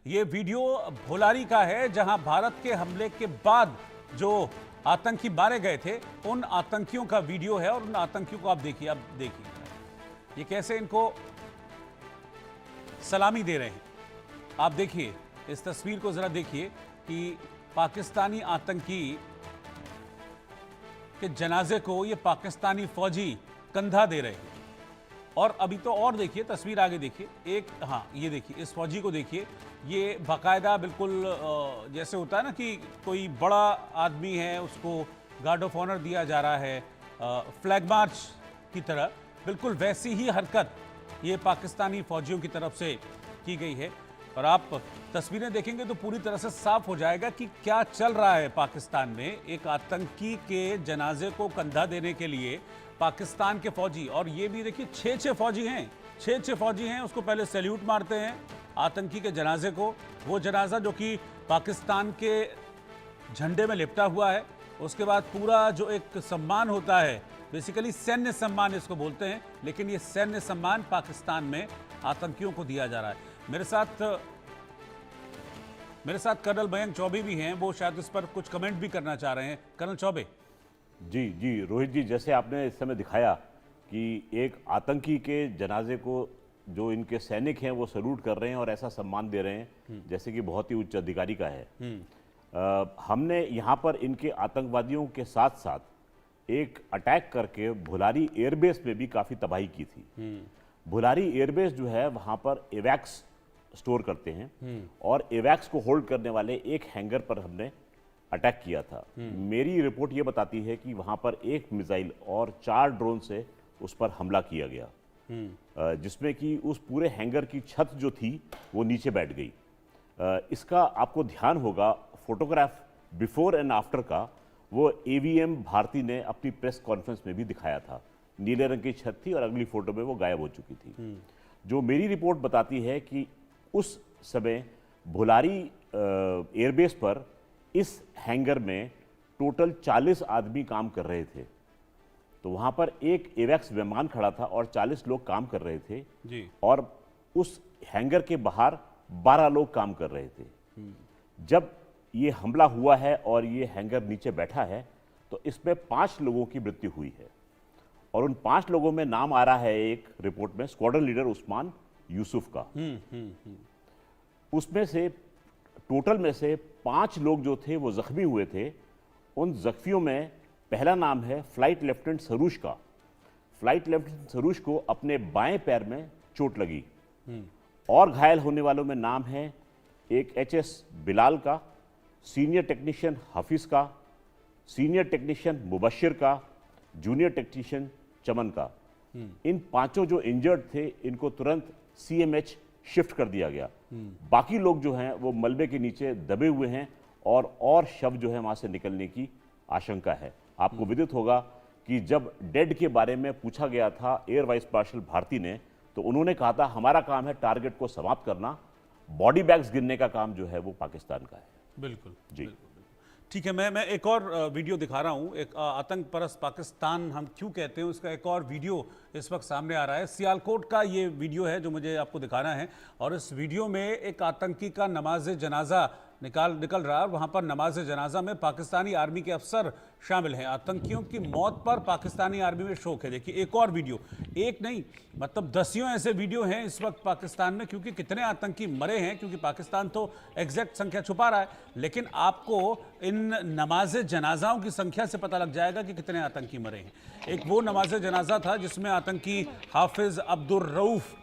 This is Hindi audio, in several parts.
ये वीडियो भोलारी का है, जहां भारत के हमले के बाद जो आतंकी मारे गए थे उन आतंकियों का वीडियो है। और उन आतंकियों को आप देखिए, ये कैसे इनको सलामी दे रहे हैं। आप देखिए इस तस्वीर को जरा देखिए कि पाकिस्तानी आतंकी के जनाजे को ये पाकिस्तानी फौजी कंधा दे रहे हैं। और अभी तो और देखिए, तस्वीर आगे देखिए, ये देखिए, इस फौजी को देखिए, ये बाकायदा बिल्कुल जैसे होता है ना कि कोई बड़ा आदमी है उसको गार्ड ऑफ ऑनर दिया जा रहा है, फ्लैग मार्च की तरह, बिल्कुल वैसी ही हरकत ये पाकिस्तानी फौजियों की तरफ से की गई है। और आप तस्वीरें देखेंगे तो पूरी तरह से साफ हो जाएगा कि क्या चल रहा है पाकिस्तान में। एक आतंकी के जनाजे को कंधा देने के लिए पाकिस्तान के फौजी, और ये भी देखिए 6 फौजी हैं, 6 फौजी हैं, उसको पहले सैल्यूट मारते हैं आतंकी के जनाजे को। वो जनाजा जो कि पाकिस्तान के झंडे में लिपटा हुआ है, उसके बाद पूरा जो एक सम्मान होता है, बेसिकली सैन्य सम्मान इसको बोलते हैं, लेकिन ये सैन्य सम्मान पाकिस्तान में आतंकियों को दिया जा रहा है। मेरे साथ कर्नल मयंक चौबे भी हैं, वो शायद इस पर कुछ कमेंट भी करना चाह रहे हैं। कर्नल चौबे। जी रोहित जी, जैसे आपने इस समय दिखाया कि एक आतंकी के जनाजे को जो इनके सैनिक हैं वो सल्यूट कर रहे हैं और ऐसा सम्मान दे रहे हैं जैसे कि बहुत ही उच्च अधिकारी का है। हमने यहाँ पर इनके आतंकवादियों के साथ साथ एक अटैक करके भुलारी एयरबेस में भी काफ़ी तबाही की थी। भुलारी एयरबेस जो है वहाँ पर एवैक्स स्टोर करते हैं और एवैक्स को होल्ड करने वाले एक हैंगर पर हमने अटैक किया था। मेरी रिपोर्ट ये बताती है कि वहाँ पर एक मिसाइल और 4 ड्रोन से उस पर हमला किया गया, जिसमें कि उस पूरे हैंगर की छत जो थी वो नीचे बैठ गई। इसका आपको ध्यान होगा, फोटोग्राफ बिफोर एंड आफ्टर का वो एवीएम भारती ने अपनी प्रेस कॉन्फ्रेंस में भी दिखाया था। नीले रंग की छत थी और अगली फोटो में वो गायब हो चुकी थी। जो मेरी रिपोर्ट बताती है कि उस समय भुलारी एयरबेस पर इस हैंगर में टोटल 40 आदमी काम कर रहे थे। तो वहाँ पर एक एवैक्स विमान खड़ा था और 40 लोग काम कर रहे थे जी। और उस हैंगर के बाहर 12 लोग काम कर रहे थे। जब ये हमला हुआ है और ये हैंगर नीचे बैठा है तो इसमें 5 लोगों की मृत्यु हुई है। और उन 5 लोगों में नाम आ रहा है एक रिपोर्ट में स्क्वाड्रन लीडर उस्मान यूसुफ का। उसमें से टोटल में से 5 लोग जो थे वो जख्मी हुए थे। उन जख्मियों में पहला नाम है फ्लाइट लेफ्टिनेंट सरूश का। फ्लाइट लेफ्टिनेंट सरूश को अपने बाएं पैर में चोट लगी। और घायल होने वालों में नाम है एक एचएस बिलाल का, सीनियर टेक्नीशियन हाफिज का, सीनियर टेक्नीशियन मुबशिर का, जूनियर टेक्नीशियन चमन का। इन 5 जो इंजर्ड थे इनको तुरंत सीएमएच शिफ्ट कर दिया गया। बाकी लोग जो हैं वो मलबे के नीचे दबे हुए हैं और शव जो है वहां से निकलने की आशंका है। आपको विदित होगा कि जब डेड के बारे में पूछा गया था एयर वाइस मार्शल भारती ने, तो उन्होंने कहा था हमारा काम है टारगेट को समाप्त करना, बॉडी बैग्स गिनने का काम जो है वो पाकिस्तान का है। बिल्कुल जी बिल्कुल। ठीक है, मैं एक और वीडियो दिखा रहा हूँ। एक आतंक परस्त पाकिस्तान हम क्यों कहते हैं, उसका एक और वीडियो इस वक्त सामने आ रहा है। सियालकोट का ये वीडियो है जो मुझे आपको दिखाना है। और इस वीडियो में एक आतंकी का नमाज जनाजा निकल रहा है। वहाँ पर नमाज जनाजा में पाकिस्तानी आर्मी के अफसर शामिल हैं। आतंकियों की मौत पर पाकिस्तानी आर्मी में शोक है। देखिए एक और वीडियो, एक नहीं मतलब दसियों ऐसे वीडियो हैं इस वक्त पाकिस्तान में, क्योंकि कितने आतंकी मरे हैं, क्योंकि पाकिस्तान तो एग्जैक्ट संख्या छुपा रहा है, लेकिन आपको इन नमाज जनाजाओं की संख्या से पता लग जाएगा कि कितने आतंकी मरे हैं। एक वो नमाज जनाजा था जिसमें आतंकी हाफिज अब्दुल रऊफ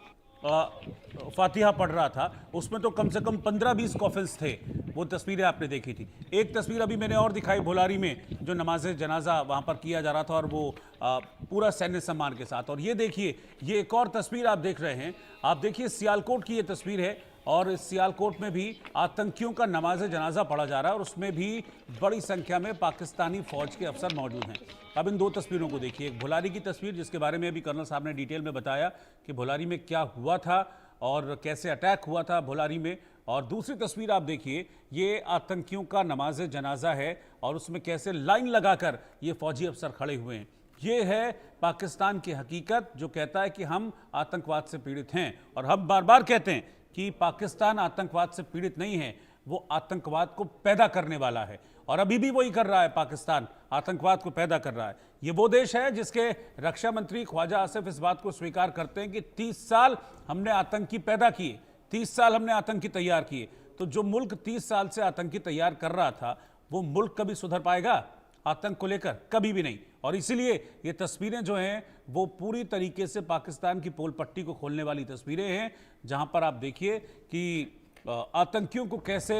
फातिहा पढ़ रहा था। उसमें तो कम से कम 15-20 कॉफिल्स थे। वो तस्वीरें आपने देखी थी। एक तस्वीर अभी मैंने और दिखाई भुलारी में, जो नमाज जनाजा वहाँ पर किया जा रहा था और वो पूरा सैन्य सम्मान के साथ। और ये देखिए, ये एक और तस्वीर आप देख रहे हैं। आप देखिए सियालकोट की ये तस्वीर है और इस सियालकोट में भी आतंकियों का नमाज जनाजा पढ़ा जा रहा है और उसमें भी बड़ी संख्या में पाकिस्तानी फौज के अफसर मौजूद हैं। अब इन 2 तस्वीरों को देखिए। एक भुलारी की तस्वीर जिसके बारे में अभी कर्नल साहब ने डिटेल में बताया कि भुलारी में क्या हुआ था और कैसे अटैक हुआ था भुलारी में, और दूसरी तस्वीर आप देखिए, ये आतंकियों का नमाज जनाजा है और उसमें कैसे लाइन लगाकर ये फौजी अफसर खड़े हुए हैं। ये है पाकिस्तान की हकीकत जो कहता है कि हम आतंकवाद से पीड़ित हैं और हम बार बार कहते हैं कि पाकिस्तान आतंकवाद से पीड़ित नहीं है, वो आतंकवाद को पैदा करने वाला है। और अभी भी वही कर रहा है, पाकिस्तान आतंकवाद को पैदा कर रहा है। ये वो देश है जिसके रक्षा मंत्री ख्वाजा आसिफ इस बात को स्वीकार करते हैं कि 30 साल हमने आतंकी पैदा किए, 30 साल हमने आतंकी तैयार किए। तो जो मुल्क 30 साल से आतंकी तैयार कर रहा था, वो मुल्क कभी सुधर पाएगा आतंक को लेकर? कभी भी नहीं। और इसीलिए ये तस्वीरें जो हैं वो पूरी तरीके से पाकिस्तान की पोल पट्टी को खोलने वाली तस्वीरें हैं, जहां पर आप देखिए कि आतंकियों को कैसे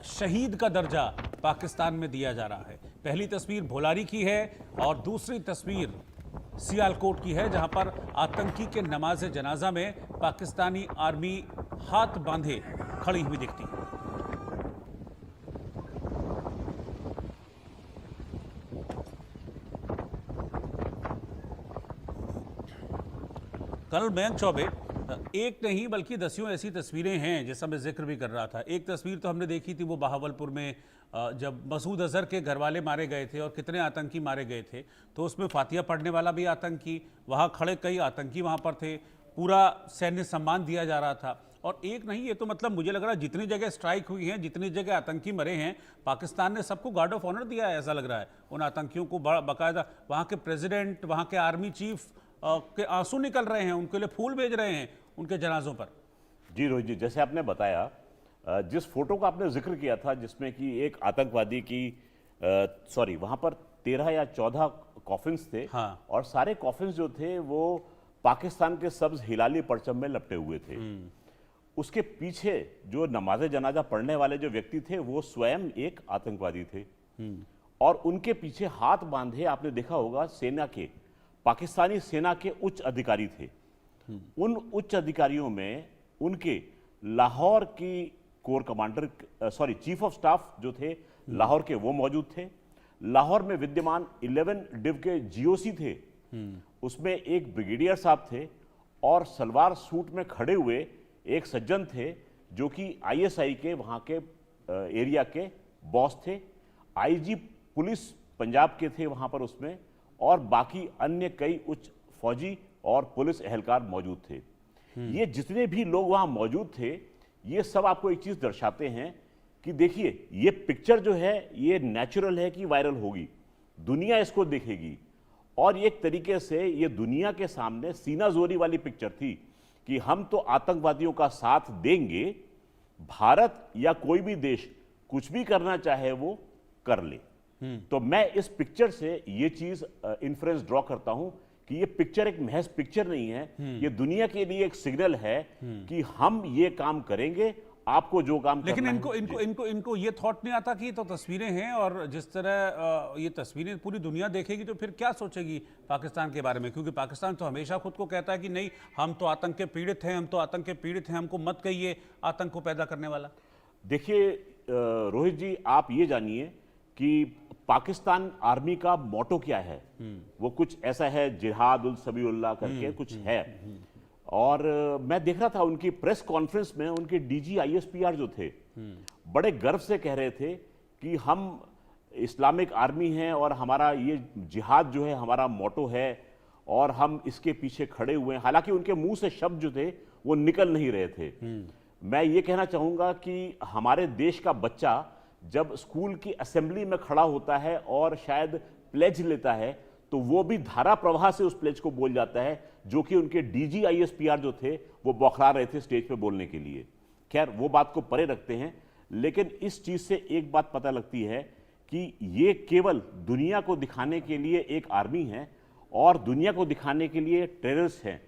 शहीद का दर्जा पाकिस्तान में दिया जा रहा है। पहली तस्वीर भोलारी की है और दूसरी तस्वीर सियालकोट की है, जहां पर आतंकी के नमाज जनाजा में पाकिस्तानी आर्मी हाथ बांधे खड़ी हुई दिखती है। कर्नल मयंक चौबे, एक नहीं बल्कि दसियों ऐसी तस्वीरें हैं, जैसा मैं जिक्र भी कर रहा था। एक तस्वीर तो हमने देखी थी वो बहावलपुर में, जब मसूद अजहर के घरवाले मारे गए थे और कितने आतंकी मारे गए थे, तो उसमें फातिया पढ़ने वाला भी आतंकी, वहाँ खड़े कई आतंकी वहाँ पर थे, पूरा सैन्य सम्मान दिया जा रहा था। और एक नहीं, ये तो मतलब मुझे लग रहा है जितनी जगह स्ट्राइक हुई हैं, जितनी जगह आतंकी मरे हैं, पाकिस्तान ने सबको गार्ड ऑफ ऑनर दिया है, ऐसा लग रहा है। उन आतंकियों को बाकायदा वहाँ के प्रेसिडेंट, वहाँ के आर्मी चीफ के आंसू निकल रहे हैं, उनके लिए फूल भेज रहे हैं उनके जनाजों पर। जी रोहित जी, जैसे आपने बताया, जिस फोटो का आपने जिक्र किया था जिसमें कि एक आतंकवादी की वहां पर 13 या 14 कॉफिन्स थे। हाँ। और सारे कॉफिन्स जो थे वो पाकिस्तान के सब्ज हिलाली परचम में लपटे हुए थे। उसके पीछे जो नमाज जनाजा पढ़ने वाले जो व्यक्ति थे वो स्वयं एक आतंकवादी थे। और उनके पीछे हाथ बांधे, आपने देखा होगा, सेना के, पाकिस्तानी सेना के उच्च अधिकारी थे। उन उच्च अधिकारियों में उनके लाहौर की core commander, chief of staff जो थे लाहौर के, वो मौजूद थे। लाहौर में विद्यमान 11 डिव के जीओसी थे, उसमें एक ब्रिगेडियर साहब थे, और सलवार सूट में खड़े हुए एक सज्जन थे जो कि आईएसआई के वहां के एरिया के बॉस थे। आईजी पुलिस पंजाब के थे वहां पर उसमें, और बाकी अन्य कई उच्च फौजी और पुलिस एहलकार मौजूद थे। ये जितने भी लोग वहां मौजूद थे, ये सब आपको एक चीज दर्शाते हैं कि देखिए, ये पिक्चर जो है ये नेचुरल है कि वायरल होगी, दुनिया इसको देखेगी। और एक तरीके से ये दुनिया के सामने सीना जोरी वाली पिक्चर थी कि हम तो आतंकवादियों का साथ देंगे, भारत या कोई भी देश कुछ भी करना चाहे वो कर ले। तो मैं इस पिक्चर से ये चीज इन्फ्रेंस ड्रॉ करता हूं कि ये पिक्चर एक महज पिक्चर नहीं है, ये दुनिया के लिए एक सिग्नल है कि हम ये काम करेंगे, आपको जो काम लेकिन करना इनको है। इनको इनको इनको ये थॉट नहीं आता कि ये तो तस्वीरें हैं, और जिस तरह ये तस्वीरें पूरी दुनिया देखेगी तो फिर क्या सोचेगी पाकिस्तान के बारे में? क्योंकि पाकिस्तान तो हमेशा खुद को कहता है कि नहीं, हम तो आतंक के पीड़ित हैं, हम तो आतंक के पीड़ित हैं, हमको मत कहिए आतंक को पैदा करने वाला। देखिए रोहित जी, आप ये जानिए कि पाकिस्तान आर्मी का मोटो क्या है। वो कुछ ऐसा है, जिहाद उल सबीउल्लाह करके कुछ है। और मैं देख रहा था उनकी प्रेस कॉन्फ्रेंस में, उनके डीजी आईएसपीआर जो थे, बड़े गर्व से कह रहे थे कि हम इस्लामिक आर्मी हैं और हमारा ये जिहाद जो है हमारा मोटो है, और हम इसके पीछे खड़े हुए हैं। हालांकि उनके मुंह से शब्द जो थे वो निकल नहीं रहे थे। मैं ये कहना चाहूंगा कि हमारे देश का बच्चा जब स्कूल की असेंबली में खड़ा होता है और शायद प्लेज लेता है, तो वो भी धारा प्रवाह से उस प्लेज को बोल जाता है, जो कि उनके डीजी आईएसपीआर जो थे वो बौखला रहे थे स्टेज पे बोलने के लिए। खैर, वो बात को परे रखते हैं, लेकिन इस चीज से एक बात पता लगती है कि ये केवल दुनिया को दिखाने के लिए एक आर्मी है और दुनिया को दिखाने के लिए टेररिस्ट हैं।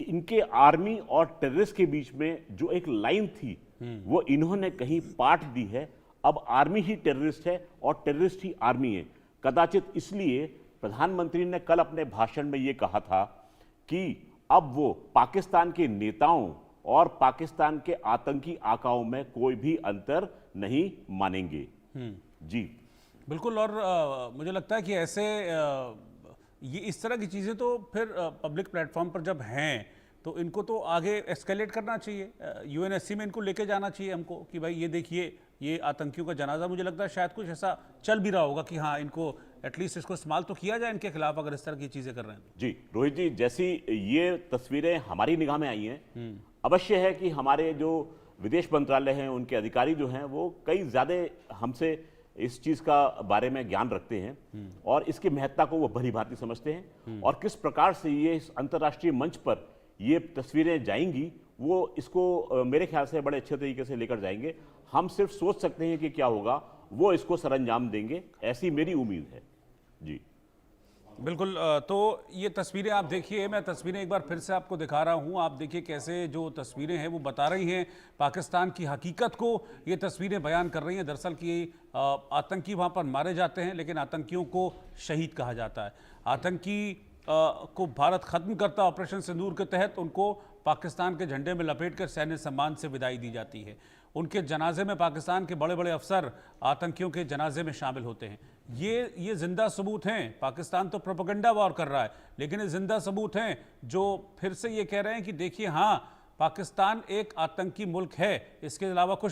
इनके आर्मी और टेररिस्ट के बीच में जो एक लाइन थी वो इन्होंने कहीं पाट दी है। अब आर्मी ही टेररिस्ट है और टेररिस्ट ही आर्मी है। कदाचित इसलिए प्रधानमंत्री ने कल अपने भाषण में यह कहा था कि अब वो पाकिस्तान के नेताओं और पाकिस्तान के आतंकी आकाओं में कोई भी अंतर नहीं मानेंगे। जी बिल्कुल। और मुझे लगता है कि ऐसे ये इस तरह की चीज़ें तो फिर पब्लिक प्लेटफॉर्म पर जब हैं तो इनको तो आगे एस्केलेट करना चाहिए, यूएनएससी में इनको लेके जाना चाहिए हमको कि भाई ये देखिए, ये आतंकियों का जनाजा। मुझे लगता है शायद कुछ ऐसा चल भी रहा होगा कि हाँ, इनको एटलीस्ट इसको इस्तेमाल तो किया जाए इनके खिलाफ, अगर इस तरह की चीज़ें कर रहे हैं। जी रोहित जी, जैसी ये तस्वीरें हमारी निगाह में आई हैं, अवश्य है कि हमारे जो विदेश मंत्रालय हैं, उनके अधिकारी जो हैं, वो कई ज़्यादा हमसे इस चीज़ का बारे में ज्ञान रखते हैं और इसकी महत्ता को वो भली भांति समझते हैं और किस प्रकार से ये इस अंतर्राष्ट्रीय मंच पर ये तस्वीरें जाएंगी, वो इसको मेरे ख्याल से बड़े अच्छे तरीके से लेकर जाएंगे। हम सिर्फ सोच सकते हैं कि क्या होगा, वो इसको सरंजाम देंगे, ऐसी मेरी उम्मीद है। जी बिल्कुल। तो ये तस्वीरें आप देखिए, मैं तस्वीरें एक बार फिर से आपको दिखा रहा हूँ। आप देखिए कैसे जो तस्वीरें हैं वो बता रही हैं पाकिस्तान की हकीकत को, ये तस्वीरें बयान कर रही हैं। दरअसल कि आतंकी वहाँ पर मारे जाते हैं, लेकिन आतंकियों को शहीद कहा जाता है। आतंकी को भारत खत्म करता ऑपरेशन सिंदूर के तहत उनको पाकिस्तान के झंडे में लपेटकर सैन्य सम्मान से विदाई दी जाती है। उनके जनाजे में पाकिस्तान के बड़े बड़े अफसर आतंकियों के जनाजे में शामिल होते हैं। ये जिंदा सबूत हैं। पाकिस्तान तो प्रोपेगेंडा वॉर कर रहा है, लेकिन ये जिंदा सबूत हैं जो फिर से ये कह रहे हैं कि देखिए, हाँ, पाकिस्तान एक आतंकी मुल्क है, इसके अलावा कुछ